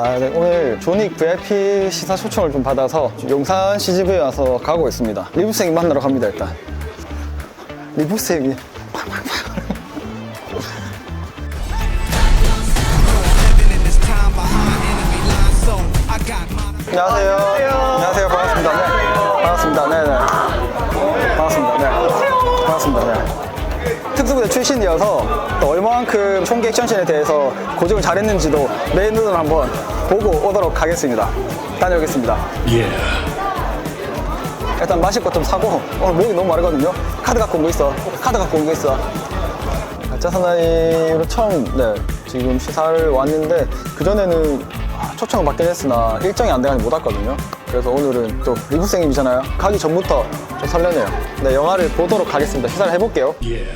네, 오늘 조닉 VIP 시사 초청을 좀 받아서 용산 CGV에 와서 가고 있습니다. 리브쌤 만나러 갑니다. 일단 리브쌤이 안녕하세요. 안녕하세요. 반갑습니다. 네. 반갑습니다. 네네. 반갑습니다. 네. 반갑습니다. 네. 특수부대 출신이어서 또 얼마만큼 총기 액션씬에 대해서 고증을 잘했는지도 내 눈으로 한번 보고 오도록 하겠습니다. 다녀오겠습니다. 예. 일단 마실 것 좀 사고 오늘 목이 너무 마르거든요. 카드 갖고 온 거 있어. 카드 갖고 온 거 있어. 가짜 사나이로 처음 지금 시사를 왔는데 그전에는 초청을 받긴 했으나 일정이 안 돼가지고 못 왔거든요. 그래서 오늘은 또 리브쌤이잖아요. 가기 전부터 좀 설레네요. 네, 영화를 보도록 하겠습니다. 시사를 해볼게요. 예.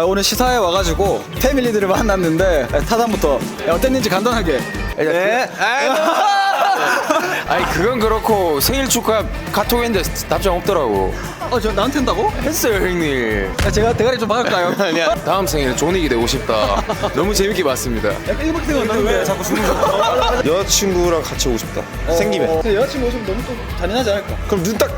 오늘 시사에 와가지고 패밀리들을 만났는데 타단부터 어땠는지 간단하게. 네. 아니 그건 그렇고 생일 축하 카톡 했는데 답장 없더라고. 저 나한테 한다고? 했어요 형님. 제가 대가리 좀 박을까요? 아니야. 다음 생일은 존윅이 되고 싶다. 너무 재밌게 봤습니다. 약간 1박 생각나는데 왜 자꾸 숨을 쉬어? 여자친구랑 같이 오고 싶다. 생김에. 근데 여자친구 오시면 너무 또 잔인하지 않을까? 그럼 눈 딱.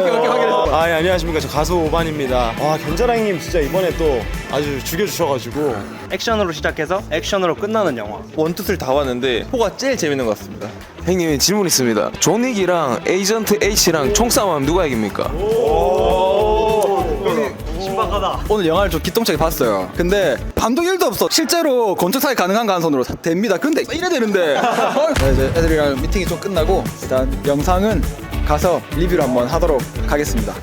오케이 확인했어. 안녕하십니까. 저 가수 오반입니다. 와, 견자랑님 진짜 이번에 또 아주 죽여주셔가지고. 액션으로 시작해서 액션으로 끝나는 영화. 원투, 다 왔는데 4가 제일 재밌는 것 같습니다. 형님 질문 있습니다. 존윅이랑 에이전트 H랑 총싸움하면 누가 이깁니까? 신박하다. 오늘 영화를 좀 기똥차게 봤어요. 근데 반동 1도 없어. 실제로 권총 사기 가능한 가능선으로 됩니다. 근데 이래 되는데. 네, 이제 애들이랑 미팅이 좀 끝나고 일단 영상은 가서 리뷰를 한번 하도록 하겠습니다.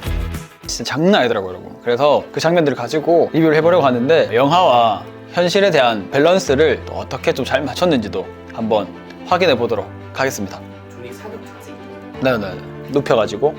진짜 장난 아니더라고요, 여러분. 그래서 그 장면들을 가지고 리뷰를 해보려고 하는데 영화와 현실에 대한 밸런스를 또 어떻게 좀 잘 맞췄는지도 한번 확인해 보도록 하겠습니다. 조닉 사격 자세. 네네. 눕혀가지고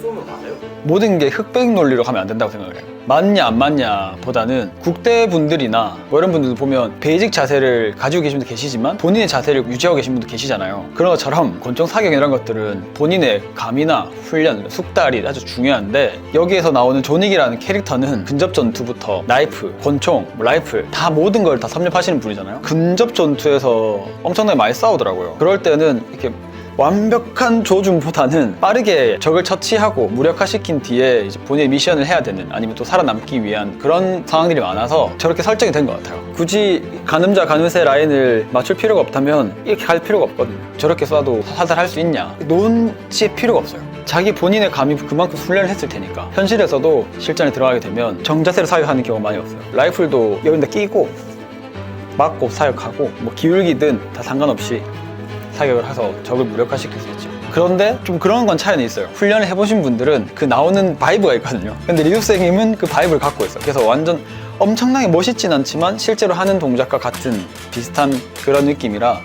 쏘면 맞아요? 모든 게 흑백 논리로 가면 안 된다고 생각을 해요. 맞냐 안 맞냐 보다는 국대분들이나 뭐 이런 분들도 보면 베이직 자세를 가지고 계신 분도 계시지만 본인의 자세를 유지하고 계신 분도 계시잖아요. 그런 것처럼 권총 사격 이런 것들은 본인의 감이나 훈련, 숙달이 아주 중요한데 여기에서 나오는 존윅이라는 캐릭터는 근접 전투부터 나이프, 권총, 라이플 다 모든 걸 다 섭렵하시는 분이잖아요. 근접 전투에서 엄청나게 많이 싸우더라고요. 그럴 때는 이렇게 완벽한 조준보다는 빠르게 적을 처치하고 무력화시킨 뒤에 이제 본인의 미션을 해야 되는 아니면 또 살아남기 위한 그런 상황들이 많아서 저렇게 설정이 된 것 같아요. 굳이 가늠자 가늠세 라인을 맞출 필요가 없다면 이렇게 갈 필요가 없거든요. 저렇게 쏴도 살살할 수 있냐 논지의 필요가 없어요. 자기 본인의 감이 그만큼 훈련을 했을 테니까 현실에서도 실전에 들어가게 되면 정자세로 사격하는 경우가 많이 없어요. 라이플도 여기다 끼고 맞고 사격하고 뭐 기울기든 다 상관없이 사격을 해서 적을 무력화시킬 수 있죠. 그런데 좀 그런 건 차이는 있어요. 훈련을 해보신 분들은 그 나오는 바이브가 있거든요. 근데 리뷰쌤님은 그 바이브를 갖고 있어요. 그래서 완전 엄청나게 멋있진 않지만 실제로 하는 동작과 같은 비슷한 그런 느낌이라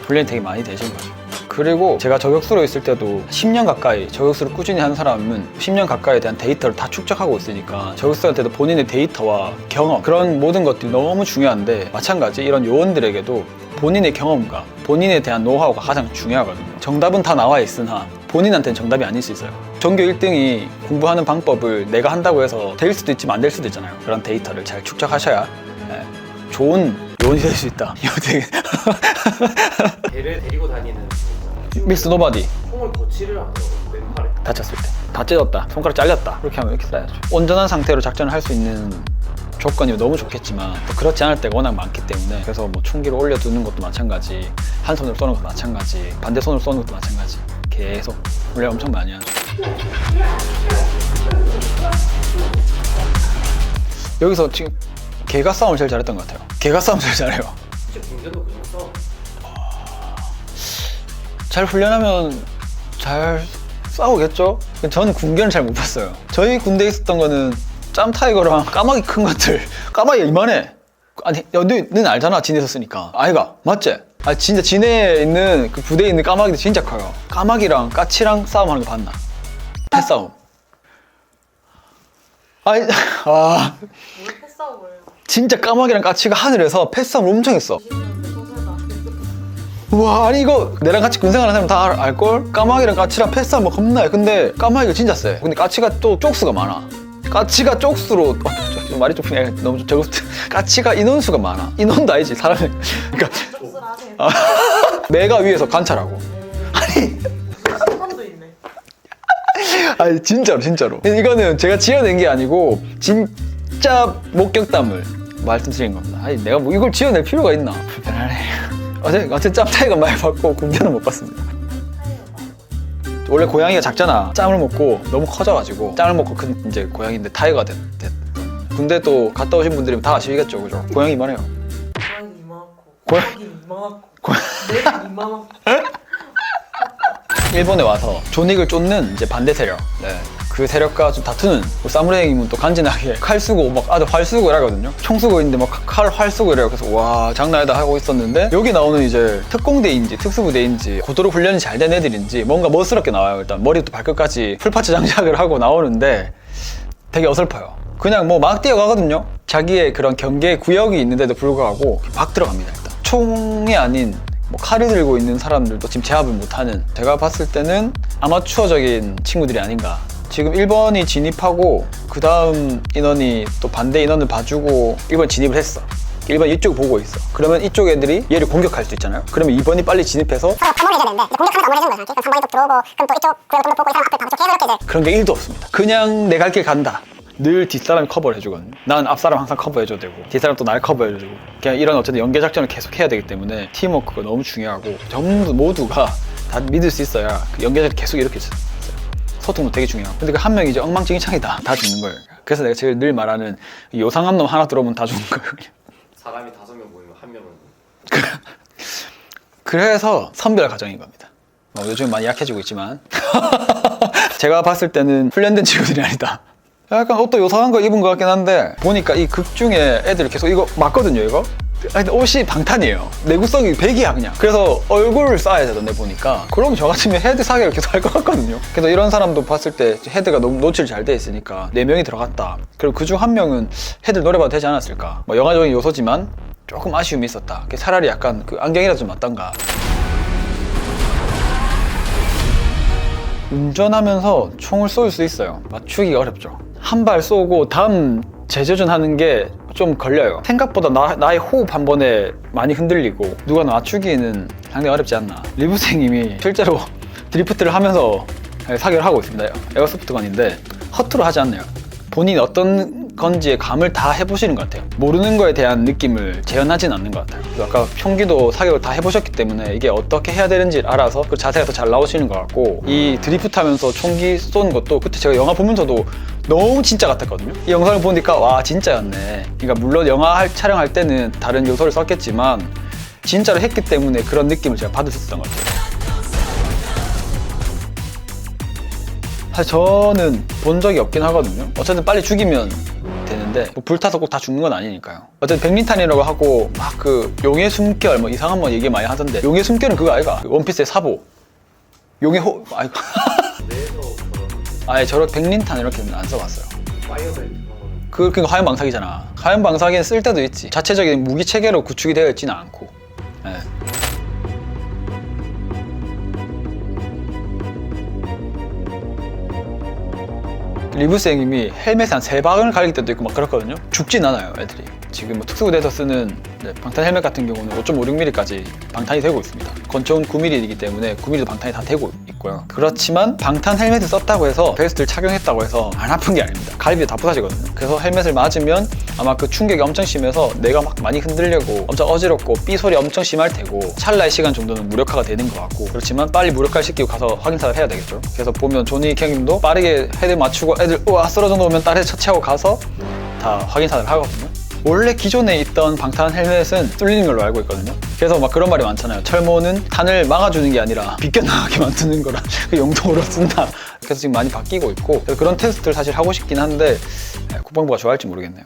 훈련이 되게 많이 되신 거죠. 그리고 제가 저격수로 있을 때도 10년 가까이 저격수를 꾸준히 하는 사람은 10년 가까이에 대한 데이터를 다 축적하고 있으니까 저격수한테도 본인의 데이터와 경험 그런 모든 것들이 너무 중요한데 마찬가지 이런 요원들에게도 본인의 경험과 본인에 대한 노하우가 가장 중요하거든요. 정답은 다 나와 있으나 본인한테는 정답이 아닐 수 있어요. 전교 1등이 공부하는 방법을 내가 한다고 해서 될 수도 있지만 안 될 수도 있잖아요. 그런 데이터를 잘 축적하셔야 좋은 요원이 될 수 있다. 이거 되게 걔를 데리고 다니는 미스 노바디 총을 거치를 안 해요. 왼팔에. 다쳤을 때 다 찢었다, 손가락 잘렸다 이렇게 하면 이렇게 쏴야죠. 온전한 상태로 작전을 할 수 있는 조건이 너무 좋겠지만 또 그렇지 않을 때가 워낙 많기 때문에 그래서 뭐 총기를 올려두는 것도 마찬가지, 한 손으로 쏘는 것도 마찬가지, 반대 손으로 쏘는 것도 마찬가지 계속 훈련 엄청 많이 하죠. 여기서 지금 개가 싸움을 제일 잘했던 것 같아요. 개가 싸움 제일 잘해요. 진짜 군대도 그냥 써. 잘 훈련하면 잘 싸우겠죠? 저는 군견을 잘 못 봤어요. 저희 군대에 있었던 거는 짬 타이거랑 까마귀 큰 것들. 까마귀가 이만해. 아니, 야, 너는 알잖아, 진에 있었으니까. 아이가, 맞지? 아, 진짜 진해에 있는 그 부대에 있는 까마귀들 진짜 커요. 까마귀랑 까치랑 싸움하는 거 봤나? 패싸움. 아니, 아. 뭘 패싸움을 진짜 까마귀랑 까치가 하늘에서 패싸움을 엄청 했어. 우와, 아니 이거 내랑 같이 군생활하는 사람 다 알걸? 까마귀랑 까치랑 패싸움 뭐 겁나 해. 근데 까마귀가 진짜 세. 근데 까치가 또 쪽수가 많아. 까치가 쪽수로 좀 말이 좀 그냥 너무 저거 까치가 인원수가 많아. 인원도 아니지 사람이. 그러니까 내가 위에서 관찰하고. 사람도 있네. 아니 진짜로 이거는 제가 지어낸 게 아니고 진짜 목격담을 말씀드린 겁니다. 아니 내가 뭐 이걸 지어낼 필요가 있나. 불편하네. 어쨌든 짬 타이거 많이 받고 군대는 못 갔습니다. 원래 고양이가 작잖아. 짬을 먹고 너무 커져가지고 짬을 먹고 큰 이제 고양이인데 타이거가 됐. 군대 또 갔다 오신 분들이면 다 아시겠죠, 그죠? 고양이 이만해요. 고양이 이만하고 고양- 고양이 이만하고 내가 이만하고. 일본에 와서 존윅을 쫓는 이제 반대 세력. 네. 그 세력과 좀 다투는 사무라이님은 또 간지나게 칼 쓰고 막 아주 활 쓰고 이러거든요. 총 쓰고 있는데 막 칼 활 쓰고 이래요. 그래서 와 장난 아니다 하고 있었는데 여기 나오는 이제 특공대인지 특수부대인지 고도로 훈련이 잘 된 애들인지 뭔가 멋스럽게 나와요. 일단 머리부터 발끝까지 풀파츠 장착을 하고 나오는데 되게 어설퍼요. 그냥 뭐 막 뛰어가거든요. 자기의 그런 경계 구역이 있는데도 불구하고 막 들어갑니다. 일단 총이 아닌 뭐 칼을 들고 있는 사람들도 지금 제압을 못하는, 제가 봤을 때는 아마추어적인 친구들이 아닌가. 지금 1번이 진입하고 그 다음 인원이 또 반대 인원을 봐주고 1번 진입을 했어. 1번 이쪽 보고 있어. 그러면 이쪽 애들이 얘를 공격할 수 있잖아요. 그러면 2번이 빨리 진입해서 방어해줘야 되는데 공격하면서 안 해주는 거죠. 3번이 또 들어오고 그럼 또 이쪽 구역을 또 보고 이 사람 앞에 봐서 계속 이렇게 이제 그런 게 1도 없습니다. 그냥 내 갈 길 간다. 늘 뒷사람이 커버를 해주거든요. 난 앞사람 항상 커버해줘도 되고 뒷사람 또 날 커버해주고 그냥 이런 어쨌든 연계 작전을 계속 해야 되기 때문에 팀워크가 너무 중요하고 전부 모두가 다 믿을 수 있어야 그 연계 작전 계속 이렇게 있어요. 소통도 되게 중요하고 근데 그 한 명이 이제 엉망진창이다. 다 죽는 거예요. 그래서 내가 제일 늘 말하는 이 요상한 놈 하나 들어오면 다 죽는 거예요. 사람이 5명 모이면 한 명은 그래서 선별 과정인 겁니다. 뭐 요즘 많이 약해지고 있지만 제가 봤을 때는 훈련된 친구들이 아니다. 약간 옷도 요상한 거 입은 것 같긴 한데 보니까 이 극 중에 애들이 계속 이거 맞거든요. 이거 근데 옷이 방탄이에요. 내구성이 100이야 그냥. 그래서 얼굴을 쌓아야 되던데 보니까 그럼 저 같으면 헤드 사격을 계속 할 것 같거든요. 그래서 이런 사람도 봤을 때 헤드가 너무 노출 잘 돼 있으니까 4명이 들어갔다. 그리고 그중 한 명은 헤드를 노려봐도 되지 않았을까. 뭐 영화적인 요소지만 조금 아쉬움이 있었다. 차라리 약간 그 안경이라도 좀 맞던가. 운전하면서 총을 쏠 수 있어요. 맞추기가 어렵죠. 한 발 쏘고 다음 재조준하는 게 좀 걸려요. 생각보다 나의 호흡 한 번에 많이 흔들리고 누가 맞추기에는 상당히 어렵지 않나. 리브생님이 실제로 드리프트를 하면서 사격을 하고 있습니다. 에어소프트건인데 허투루 하지 않네요. 본인이 어떤 건지의 감을 다 해보시는 것 같아요. 모르는 거에 대한 느낌을 재현하진 않는 것 같아요. 아까 총기도 사격을 다 해보셨기 때문에 이게 어떻게 해야 되는지 알아서 그 자세가 더 잘 나오시는 것 같고 이 드리프트 하면서 총기 쏘는 것도 그때 제가 영화 보면서도 너무 진짜 같았거든요. 이 영상을 보니까 와 진짜였네. 그러니까 물론 영화 촬영할 때는 다른 요소를 썼겠지만 진짜로 했기 때문에 그런 느낌을 제가 받을 수 있었던 것 같아요. 사실 저는 본 적이 없긴 하거든요. 어쨌든 빨리 죽이면 되는데 뭐 불타서 꼭 다 죽는 건 아니니까요. 어쨌든 백린탄이라고 하고 막 그 용의 숨결 뭐 이상한 뭐 얘기 많이 하던데 용의 숨결은 그거 아이가? 그 원피스의 사보 용의 아이고 내에서 그런 아예 저렇게 백린탄 이렇게는 안 써봤어요. 파이어벨트 그런 그거 화염 방사기잖아. 화염 방사기는 쓸 때도 있지. 자체적인 무기 체계로 구축이 되어 있지는 않고. 예. 리브생님이 헬멧에 한 3방을 갈길 때도 있고 막 그렇거든요. 죽진 않아요 애들이. 지금 뭐 특수부대에서 쓰는 방탄 헬멧 같은 경우는 5.56mm까지 방탄이 되고 있습니다. 권총은 9mm이기 때문에 9mm도 방탄이 다 되고 있고요. 그렇지만 방탄 헬멧을 썼다고 해서 베스트를 착용했다고 해서 안 아픈 게 아닙니다. 갈비에 다 부서지거든요. 그래서 헬멧을 맞으면 아마 그 충격이 엄청 심해서 뇌가 막 많이 흔들리고 엄청 어지럽고 삐 소리 엄청 심할 테고 찰나의 시간 정도는 무력화가 되는 것 같고 그렇지만 빨리 무력화를 시키고 가서 확인사를 해야 되겠죠. 그래서 보면 조니 캥님도 빠르게 헤드 맞추고 애들 우와 쓰러져 놓으면 딸에 처치하고 가서 다 확인사를 하거든요. 원래 기존에 있던 방탄 헬멧은 뚫리는 걸로 알고 있거든요. 그래서 막 그런 말이 많잖아요. 철모는 탄을 막아주는 게 아니라 비껴나가게 만드는 거라 그 용도로 쓴다. 그래서 지금 많이 바뀌고 있고 그런 테스트를 사실 하고 싶긴 한데 국방부가 좋아할지 모르겠네요.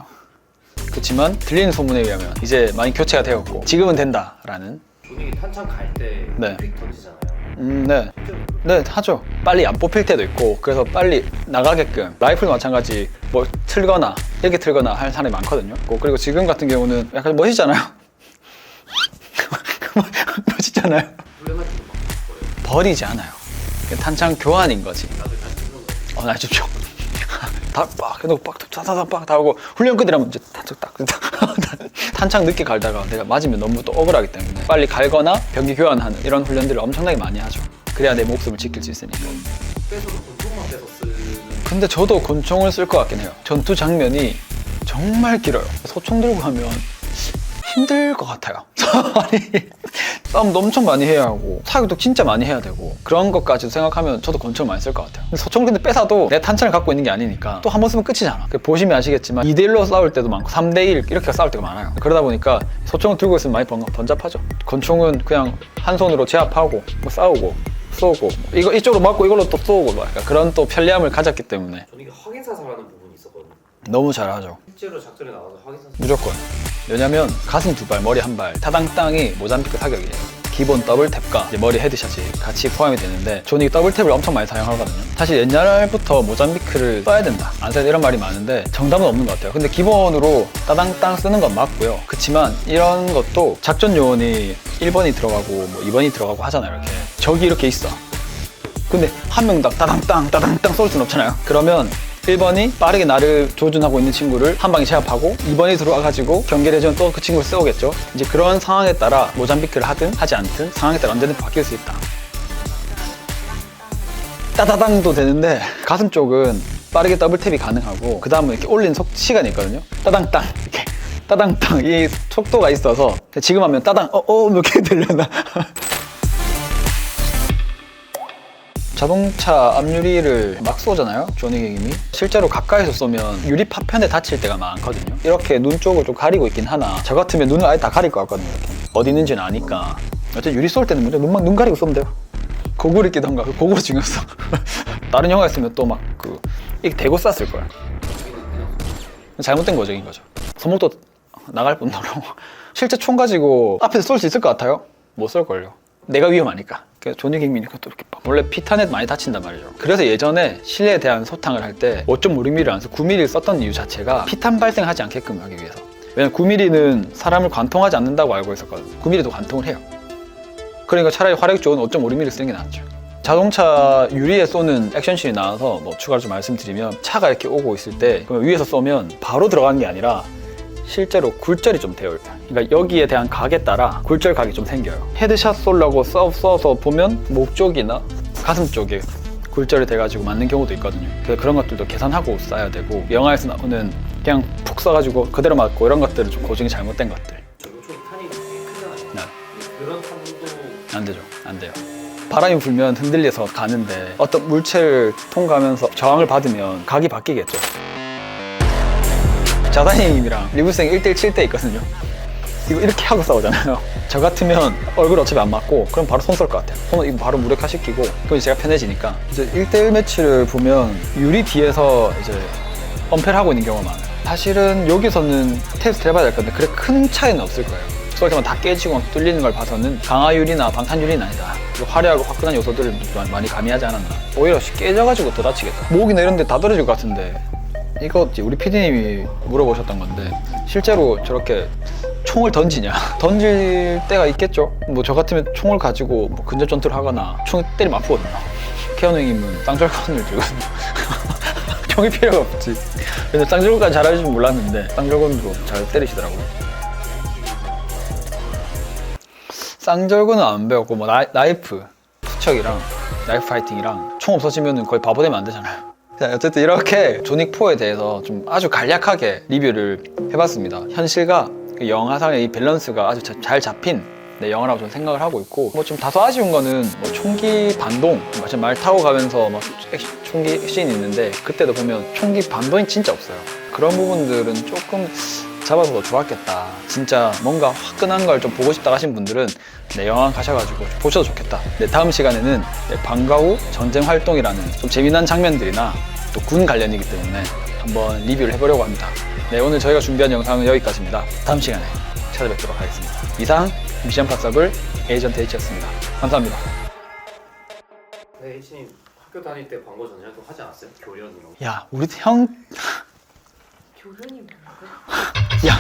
그렇지만 들리는 소문에 의하면 이제 많이 교체가 되었고 지금은 된다라는. 분위기 탄창 갈때 네. 휙 던지잖아요. 네. 네, 하죠. 빨리 안 뽑힐 때도 있고 그래서 빨리 나가게끔 라이플도 마찬가지 뭐 틀거나 이렇게 틀거나 할 사람이 많거든요. 그리고 지금 같은 경우는 약간 멋있잖아요. 멋있잖아요. 훈련할 때도 막 버리지 않아요. 탄창 교환인 거지. 다들 같이 쓰는 거 나 줍쇼. 다빡 해놓고 빡 다 하고 훈련 끝이라면 이제 딱 탄창 늦게 갈다가 내가 맞으면 너무 또 억울하기 때문에 빨리 갈거나 병기 교환하는 이런 훈련들을 엄청나게 많이 하죠. 그래야 내 목숨을 지킬 수 있으니까. 빼서도 권총만 빼서 쓰는. 근데 저도 권총을 쓸 것 같긴 해요. 전투 장면이 정말 길어요. 소총 들고 가면 힘들 것 같아요. 아니, 싸움도 엄청 많이 해야 하고 사격도 진짜 많이 해야 되고 그런 것까지 생각하면 저도 권총을 많이 쓸 것 같아요. 근데 소총 근데 빼사도 내 탄창을 갖고 있는 게 아니니까 또 한 번 쓰면 끝이잖아. 보시면 아시겠지만 2대1로 싸울 때도 많고 3대1 이렇게 싸울 때가 많아요. 그러다 보니까 소총을 들고 있으면 많이 번잡하죠. 권총은 그냥 한 손으로 제압하고 뭐 싸우고 쏘고 이거 이쪽으로 맞고 이걸로 또 쏘고 막 약간 그런 또 편리함을 가졌기 때문에 저는 이게 확인사살하는 부분이 있었거든요. 너무 잘하죠. 실제로 작전에 나가서 확인사살. 무조건. 왜냐면 가슴 2발, 머리 1발, 타당땅이 모잠비크 사격이에요. 기본 더블 탭과 이제 머리 헤드샷이 같이 포함이 되는데 저는 이 더블 탭을 엄청 많이 사용하거든요. 사실 옛날부터 모잠비크를 써야 된다, 안 써야 돼 이런 말이 많은데 정답은 없는 것 같아요. 근데 기본으로 따당땅 쓰는 건 맞고요. 그렇지만 이런 것도 작전 요원이 1번이 들어가고 뭐 2번이 들어가고 하잖아요. 이렇게 적이 이렇게 있어. 근데 한 명당 따당땅 쏠 수는 없잖아요. 그러면 1번이 빠르게 나를 조준하고 있는 친구를 한 방에 제압하고 2번이 들어와가지고 경계를 해주면 또 그 친구를 쏘겠죠. 이제 그런 상황에 따라 모잠비크를 하든 하지 않든 상황에 따라 언제든 바뀔 수 있다. 따다당도 되는데 가슴 쪽은 빠르게 더블 탭이 가능하고 그 다음은 이렇게 올린 시간이 있거든요. 따당땅 이렇게 따당땅 이 속도가 있어서 지금 하면 따당 이렇게 들려나. 자동차 앞유리를 막 쏘잖아요, 조닉님이. 실제로 가까이서 쏘면 유리 파편에 다칠 때가 많거든요. 이렇게 눈 쪽을 좀 가리고 있긴 하나 저 같으면 눈을 아예 다 가릴 것 같거든요. 이렇게. 어디 있는지는 아니까. 어차피 유리 쏠 때는 먼저 눈 가리고 쏘면 돼요. 고구를 끼던가. 고구로 중요했어. 다른 영화였으면 또 막 이렇게 대고 쐈을 거야. 잘못된 거적인 거죠. 손목도 나갈 뿐더러. 실제 총 가지고 앞에서 쏠 수 있을 것 같아요? 못 쏠걸요. 내가 위험하니까. 조닉익민이니까 또 이렇게 원래 피탄에도 많이 다친단 말이죠. 그래서 예전에 실내에 대한 소탕을 할 때 5.56mm를 안 써 9mm를 썼던 이유 자체가 피탄 발생하지 않게끔 하기 위해서. 왜냐면 9mm는 사람을 관통하지 않는다고 알고 있었거든요. 9mm도 관통을 해요. 그러니까 차라리 화력이 좋은 5.56mm 쓰는 게 낫죠. 자동차 유리에 쏘는 액션씬이 나와서 뭐 추가로 좀 말씀드리면 차가 이렇게 오고 있을 때 위에서 쏘면 바로 들어가는 게 아니라 실제로 굴절이 좀 돼요. 그러니까 여기에 대한 각에 따라 굴절 각이 좀 생겨요. 헤드샷 쏘려고 써서 보면 목 쪽이나 가슴 쪽에 굴절이 돼가지고 맞는 경우도 있거든요. 그래서 그런 것들도 계산하고 쏴야 되고 영화에서 나오는 그냥 푹 쏴가지고 그대로 맞고 이런 것들은 좀 고증이 잘못된 것들. 요즘 탄이 되게 크잖아요. 네. 그런 탄도 안 되죠. 안 돼요. 바람이 불면 흔들려서 가는데 어떤 물체를 통과하면서 저항을 받으면 각이 바뀌겠죠. 자다님이랑 리브생 1대1 7대 있거든요. 이거 이렇게 하고 싸우잖아요. 저 같으면 얼굴 어차피 안 맞고 그럼 바로 손 쏠 것 같아요. 손 이거 바로 무력화시키고 그럼 제가 편해지니까. 이제 1대1 매치를 보면 유리 뒤에서 이제 엄폐를 하고 있는 경우가 많아요. 사실은 여기서는 테스트 해봐야 될 건데 그래 큰 차이는 없을 거예요. 쏠 때만 다 깨지고 뚫리는 걸 봐서는 강화 유리나 방탄 유리는 아니다. 화려하고 화끈한 요소들을 많이 가미하지 않았나. 오히려 깨져가지고 더 다치겠다. 목이나 이런 데 다 떨어질 것 같은데 이거 우리 PD님이 물어보셨던 건데 실제로 저렇게 총을 던지냐? 던질 때가 있겠죠. 뭐 저 같으면 총을 가지고 뭐 근접 전투를 하거나 총 때리면 아프거든요. 케어님은 쌍절곤을 들거든요. 총이 필요가 없지. 근데 쌍절곤까지 잘할 줄 몰랐는데 쌍절곤으로 잘 때리시더라고요. 쌍절곤은 안 배웠고 뭐 나이프, 투척이랑 나이프 파이팅이랑 총 없어지면 거의 바보 되면 안 되잖아요. 자, 어쨌든 이렇게 조닉4에 대해서 좀 아주 간략하게 리뷰를 해봤습니다. 현실과 영화상의 이 밸런스가 아주 잘 잡힌 영화라고 저는 생각을 하고 있고 뭐 좀 다소 아쉬운 거는 뭐 총기 반동, 말 타고 가면서 막 총기 액션이 있는데 그때도 보면 총기 반동이 진짜 없어요. 그런 부분들은 조금 잡아서 더 좋았겠다. 진짜 뭔가 화끈한 걸 좀 보고 싶다 하신 분들은 영화관 가셔가지고 보셔도 좋겠다. 다음 시간에는 방과 후 전쟁 활동이라는 좀 재미난 장면들이나 또 군 관련이기 때문에 한번 리뷰를 해보려고 합니다. 네, 오늘 저희가 준비한 영상은 여기까지입니다. 다음 시간에 찾아뵙도록 하겠습니다. 이상 미션 파서블 에이전트 H였습니다. 감사합니다. 네, H님 학교 다닐 때 광고 전략도 하지 않았어요? 교련 이런 거. 야, 우리 형... 교련이 뭔데? 야!